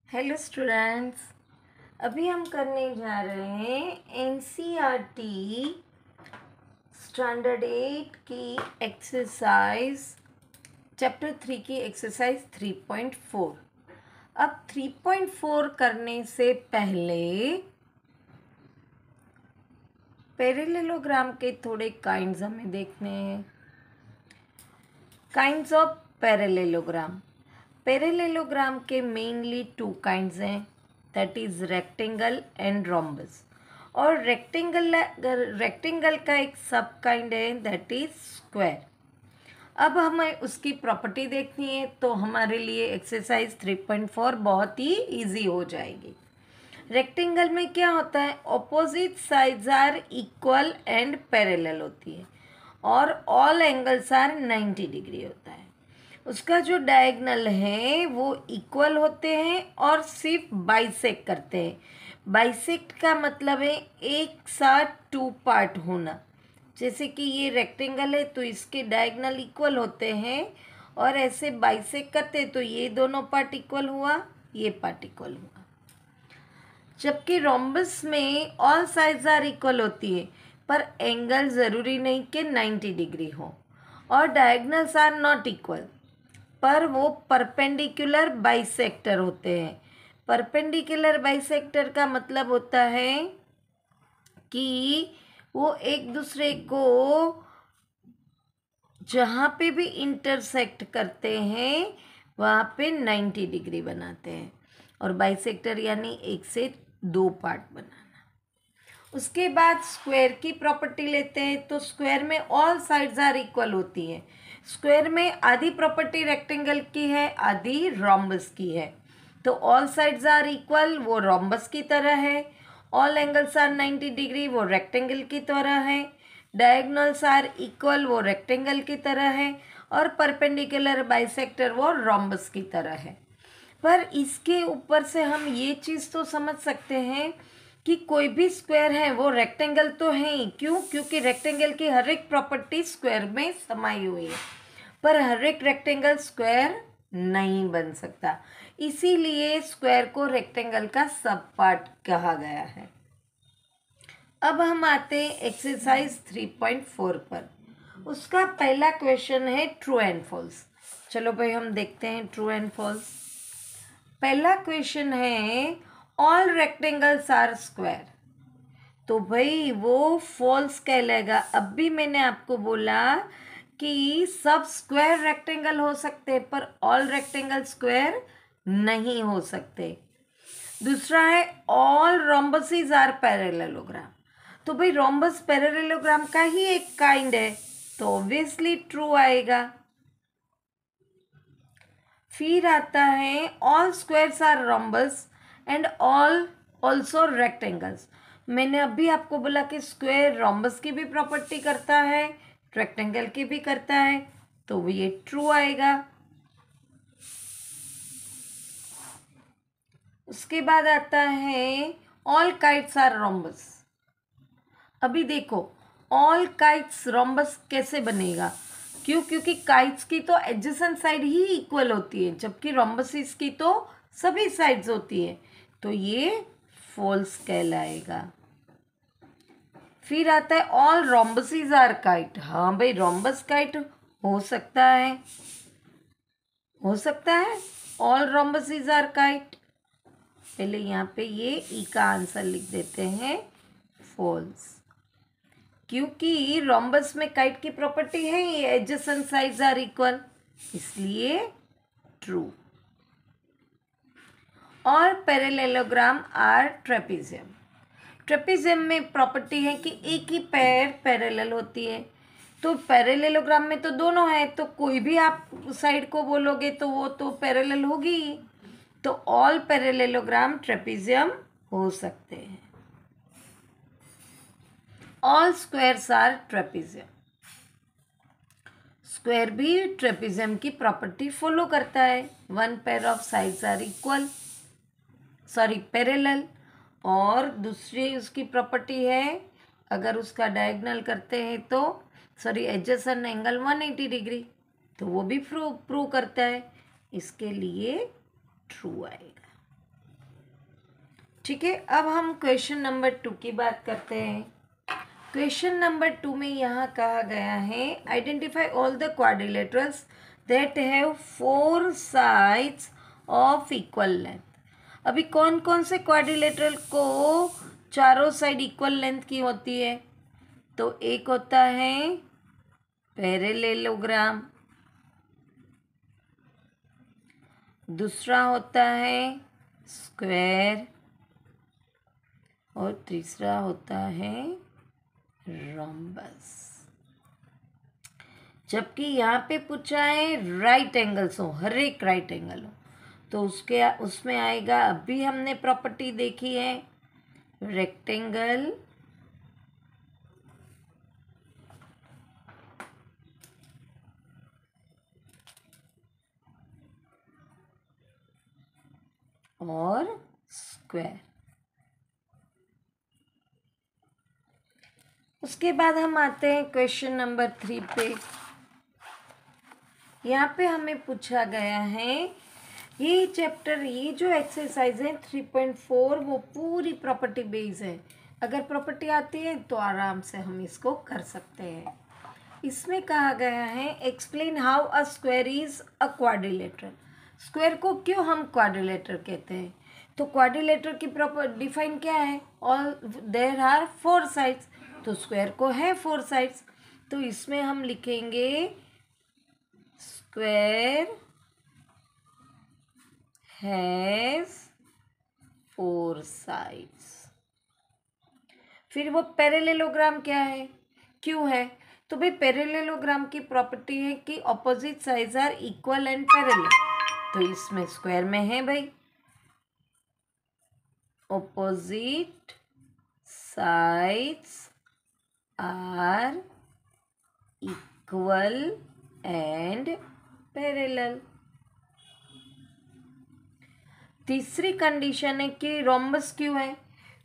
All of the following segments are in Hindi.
Hello students. अभी हम करने जा रहे हैं एनसीईआरटी स्टैंडर्ड 8 की एक्सरसाइज चैप्टर 3 की एक्सरसाइज 3.4। अब 3.4 करने से पहले पैरेललोग्राम के थोड़े काइंड्स हमें देखने हैं। Kinds of parallelogram. पैरेललोग्राम के मेनली टू काइंड्स हैं, that is rectangle and rhombus. और रेक्टेंगल का एक सब काइंड है, दैट इज स्क्वायर। अब हमें उसकी प्रॉपर्टी देखनी है, तो हमारे लिए एक्सरसाइज 3.4 बहुत ही इजी हो जाएगी। रेक्टेंगल में क्या होता है, opposite sides are equal and parallel होती है और ऑल एंगल्स आर 90 डिग्री होता है। उसका जो डायगनल है वो इक्वल होते हैं और सिर्फ बाइसेक्ट करते हैं। बाइसेक्ट का मतलब है एक साथ टू पार्ट होना। जैसे कि ये रेक्टेंगल है तो इसके डायगनल इक्वल होते हैं और ऐसे बाइसेक्ट करते हैं तो ये दोनों पार्ट इक्वल हुआ, ये पार्ट इक्वल हुआ। जबकि रोम्बस में ऑल साइड्स आर इक्वल होती है पर एंगल ज़रूरी नहीं कि 90 डिग्री हो और डायगनल्स आर नॉट इक्वल, पर वो परपेंडिकुलर बाइसेक्टर होते हैं। परपेंडिकुलर बाइसेक्टर का मतलब होता है कि वो एक दूसरे को जहाँ पे भी इंटरसेक्ट करते हैं वहाँ पे 90 डिग्री बनाते हैं। और बाइसेक्टर यानी एक से दो पार्ट बनाना। उसके बाद स्क्वायर की प्रॉपर्टी लेते हैं, तो स्क्वायर में ऑल साइड्स आर इक्वल होती हैं। स्क्वायर में आधी प्रॉपर्टी रेक्टेंगल की है, आधी रोम्बस की है। तो ऑल साइड्स आर इक्वल वो रोम्बस की तरह है, ऑल एंगल्स आर 90 डिग्री वो रेक्टेंगल की तरह है, डायगोनल्स आर इक्वल वो रेक्टेंगल की तरह है और परपेंडिकुलर बाइसेक्टर वो रोम्बस की तरह है। पर इसके ऊपर से हम ये चीज़ तो समझ सकते हैं कि कोई भी स्क्वायर है वो रेक्टेंगल तो है ही। क्यों? क्योंकि रेक्टेंगल की हर एक प्रॉपर्टी स्क्वायर में समाई हुई है, पर हर एक रेक्टेंगल स्क्वायर नहीं बन सकता। इसीलिए स्क्वायर को रेक्टेंगल का सब पार्ट कहा गया है। अब हम आते हैं एक्सरसाइज 3.4 पर। उसका पहला क्वेश्चन है ट्रू एंड फॉल्स। चलो भाई हम देखते हैं ट्रू एंड फॉल्स। पहला क्वेश्चन है ऑल रेक्टेंगल्स आर स्क्वायर। तो भाई वो फॉल्स कहलाएगा। अब भी मैंने आपको बोला कि सब स्क्वायर रेक्टेंगल हो सकते हैं पर ऑल रेक्टेंगल स्क्वायर नहीं हो सकते। दूसरा है ऑल रोम्बसेस आर पैरेललोग्राम। तो भाई रोम्बस पैरेललोग्राम का ही एक काइंड है, तो ऑब्वियसली ट्रू आएगा। फिर आता है all squares are rhombus and all also rectangles. मैंने अभी आपको बोला कि स्क्वायर रोम्बस की भी प्रॉपर्टी करता है, रेक्टेंगल की भी करता है, तो ये ट्रू आएगा। उसके बाद आता है ऑल काइट्स आर रोम्बस। अभी देखो ऑल काइट्स रोम्बस कैसे बनेगा? क्यों? क्योंकि काइट्स की तो एडजेसेंट साइड ही इक्वल होती है, जबकि रोम्बसिस की तो सभी साइड्स होती है, तो ये फॉल्स कहलाएगा। फिर आता है ऑल रोम्बसिस आर काइट। हाँ भाई रोम्बस काइट हो सकता है, हो सकता है ऑल रोम्बसिस आर काइट। पहले यहाँ पे ये ई का आंसर लिख देते हैं फॉल्स, क्योंकि रोम्बस में काइट की प्रॉपर्टी है ये एडजेसेंट साइड्स आर इक्वल, इसलिए ट्रू। और पैरेललोग्राम आर ट्रेपेजियम। ट्रेपेजियम में प्रॉपर्टी है कि एक ही पैर पैरेलल होती है, तो पैरेललोग्राम में तो दोनों है, तो कोई भी आप साइड को बोलोगे तो वो तो पैरेलल होगी ही। तो ऑल पैरेललोग्राम ट्रेपेजियम हो सकते हैं। All squares are trapezium. Square भी ट्रेपेजियम की प्रॉपर्टी फॉलो करता है, one pair of sides are equal, sorry parallel. और दूसरी उसकी प्रॉपर्टी है अगर उसका डायगोनल करते हैं तो सॉरी एडजेसेंट एंगल 180 डिग्री, तो वो भी प्रूव करता है, इसके लिए ट्रू आएगा। ठीक है, अब हम क्वेश्चन नंबर 2 की बात करते हैं। क्वेश्चन नंबर 2 में यहाँ कहा गया है identify all the quadrilaterals that have 4 sides of equal length. अभी कौन कौन से क्वाड्रिलेटरल को चारों साइड इक्वल लेंथ की होती है? तो एक होता है पैरेलेलोग्राम, दूसरा होता है स्क्वायर और तीसरा होता है रोम्बस। जबकि यहाँ पे पूछा है राइट एंगल्स हो, हर एक राइट एंगल हो, तो उसमें आएगा, अभी हमने प्रॉपर्टी देखी है रेक्टेंगल और स्क्वायर। उसके बाद हम आते हैं क्वेश्चन नंबर 3 पे। यहाँ पे हमें पूछा गया है ये चैप्टर, ये जो एक्सरसाइज है 3.4 वो पूरी प्रॉपर्टी बेस्ड है। अगर प्रॉपर्टी आती है तो आराम से हम इसको कर सकते हैं। इसमें कहा गया है explain how a square is a quadrilateral. Square को क्यों हम क्वाड्रिलेटर कहते हैं? तो क्वाड्रिलेटर की प्रॉपर डिफाइन क्या है? ऑल देयर आर 4 साइड्स, तो स्क्वायर को है 4 साइड्स, तो इसमें हम लिखेंगे स्क्वायर हैज 4 साइड्स। फिर वो पैरेलेलोग्राम क्या है, क्यों है? तो भाई पैरेलेलोग्राम की प्रॉपर्टी है कि opposite sides are equal and parallel, तो इसमें स्क्वायर में है भाई opposite sides are equal and parallel. तीसरी कंडीशन है कि रोम्बस क्यों है?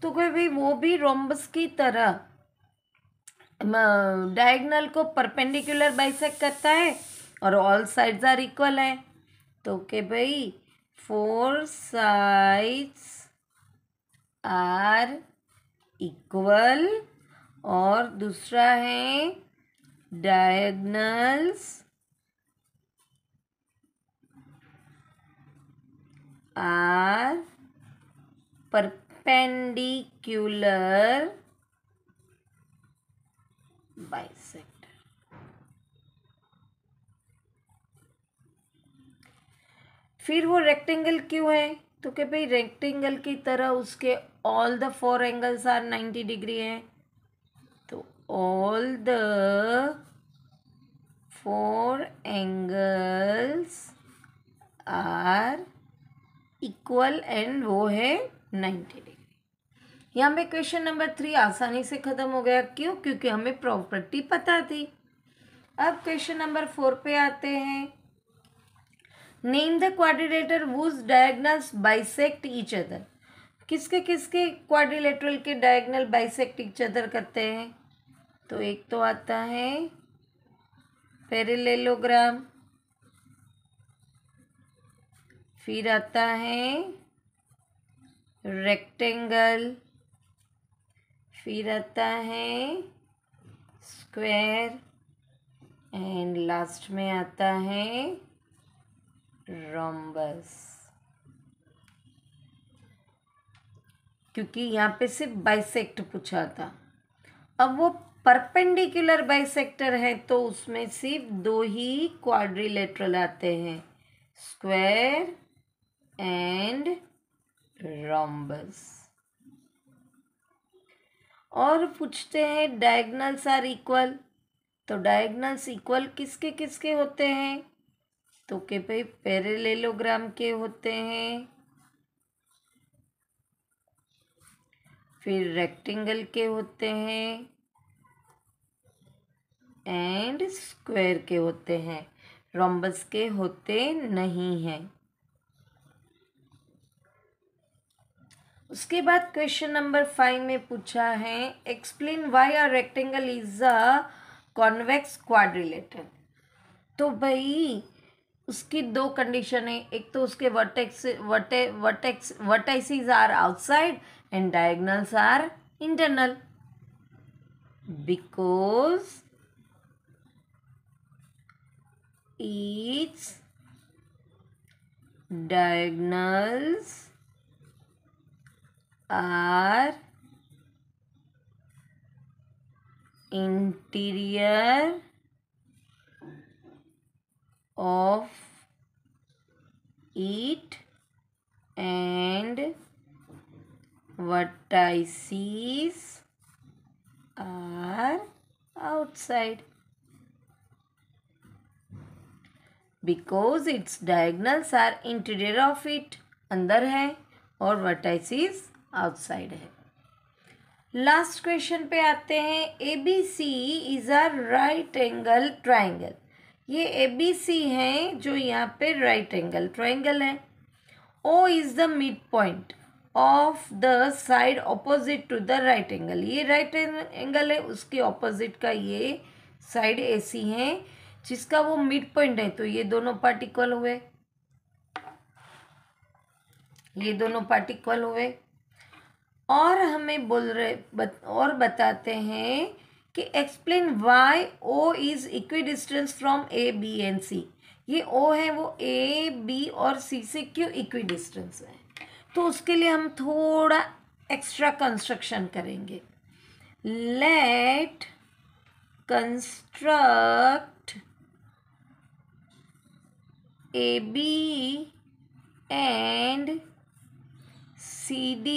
तो कोई भाई वो भी रोम्बस की तरह डायगोनल को परपेंडिकुलर बाइसेक्ट करता है और ऑल साइड्स आर इक्वल है, तो कि भाई 4 साइड्स आर इक्वल, और दूसरा है डायगोनल्स आर परपेंडिकुलर बाइसेक्टर। फिर वो रेक्टेंगल क्यों है? तो कि भाई रेक्टेंगल की तरह उसके all the 4 angles are 90 degree हैं, तो all the 4 angles are equal and वो है 90 डिग्री। यहाँ पे क्वेश्चन नंबर 3 आसानी से खत्म हो गया। क्यों? क्योंकि हमें प्रॉपर्टी पता थी। अब क्वेश्चन नंबर 4 पे आते हैं। Name the quadrilateral whose diagonals bisect each other. किसके किसके क्वाड्रिलेटरल के डायगोनल बाइसेक्ट ईच अदर करते हैं? तो एक तो आता है पैरेलेलोग्राम, फिर आता है रेक्टेंगल, फिर आता है स्क्वायर एंड लास्ट में आता है रोम्बस। क्योंकि यहाँ पे सिर्फ बाइसेक्ट पूछा था। अब वो परपेंडिकुलर बाइसेक्टर है तो उसमें सिर्फ 2 ही क्वाड्रिलेटरल आते हैं, स्क्वायर एंड रोम्बस। और पूछते हैं डायगोनल्स आर इक्वल, तो डायगोनल्स इक्वल किसके किसके होते हैं? तो कि भाई पैरेलेलोग्राम के होते हैं, फिर रेक्टेंगल के होते हैं एंड स्क्वायर के होते हैं, रोम्बस के होते नहीं हैं। उसके बाद क्वेश्चन नंबर 5 में पूछा है explain why a rectangle is a convex quadrilateral. तो भाई उसकी दो कंडीशन है, एक तो उसके vertexes are outside and diagonals are internal. Because each diagonals are interior of it and vertices are outside. Because its diagonals are interior of it, अंदर है, और vertices outside है. लास्ट क्वेश्चन पे आते हैं. ABC is a right angle triangle. ये ABC है जो यहाँ पे राइट एंगल ट्राइंगल है. O is the mid point of the side opposite to the right angle. ये राइट एंगल है, उसके ऑपोजिट का ये साइड AC है जिसका वो मिड पॉइंट है. तो ये दोनों पार्ट इक्वल हुए, ये दोनों पार्ट इक्वल हुए. और हमें और बताते हैं कि explain why O is equidistance from A, B and C. ये O है वो A, B और C से क्यों इक्विडिस्टेंस है. तो उसके लिए हम थोड़ा एक्स्ट्रा कंस्ट्रक्शन करेंगे. Let construct AB and CD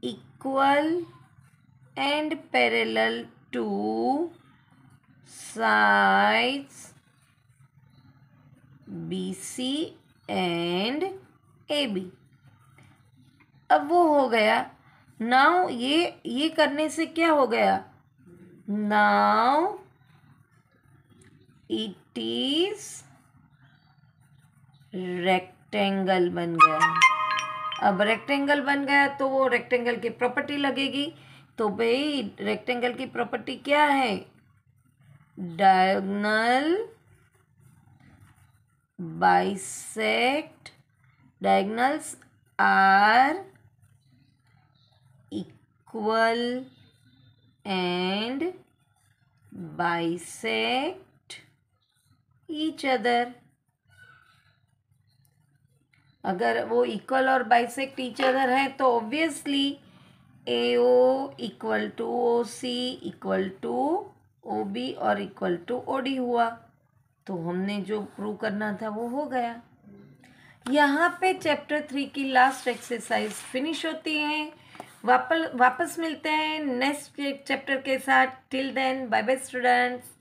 equal and parallel to sides BC and AB. अब वो हो गया. नाउ ये करने से क्या हो गया. नाउ इट इज रेक्टेंगल बन गया. अब रेक्टेंगल बन गया तो वो रेक्टेंगल की प्रॉपर्टी लगेगी. तो भाई रेक्टेंगल की प्रॉपर्टी क्या है. Diagonal bisect, diagonals are equal and bisect each other. अगर वो इक्वल और बाइसेक्ट ईच अदर है तो obviously AO equal to OC equal to OB और इक्वल टू OD हुआ. तो हमने जो प्रूव करना था वो हो गया. यहाँ पे चैप्टर 3 की लास्ट एक्सरसाइज फिनिश होती है. वापस मिलते हैं नेक्स्ट चैप्टर के साथ. Till then bye bye students.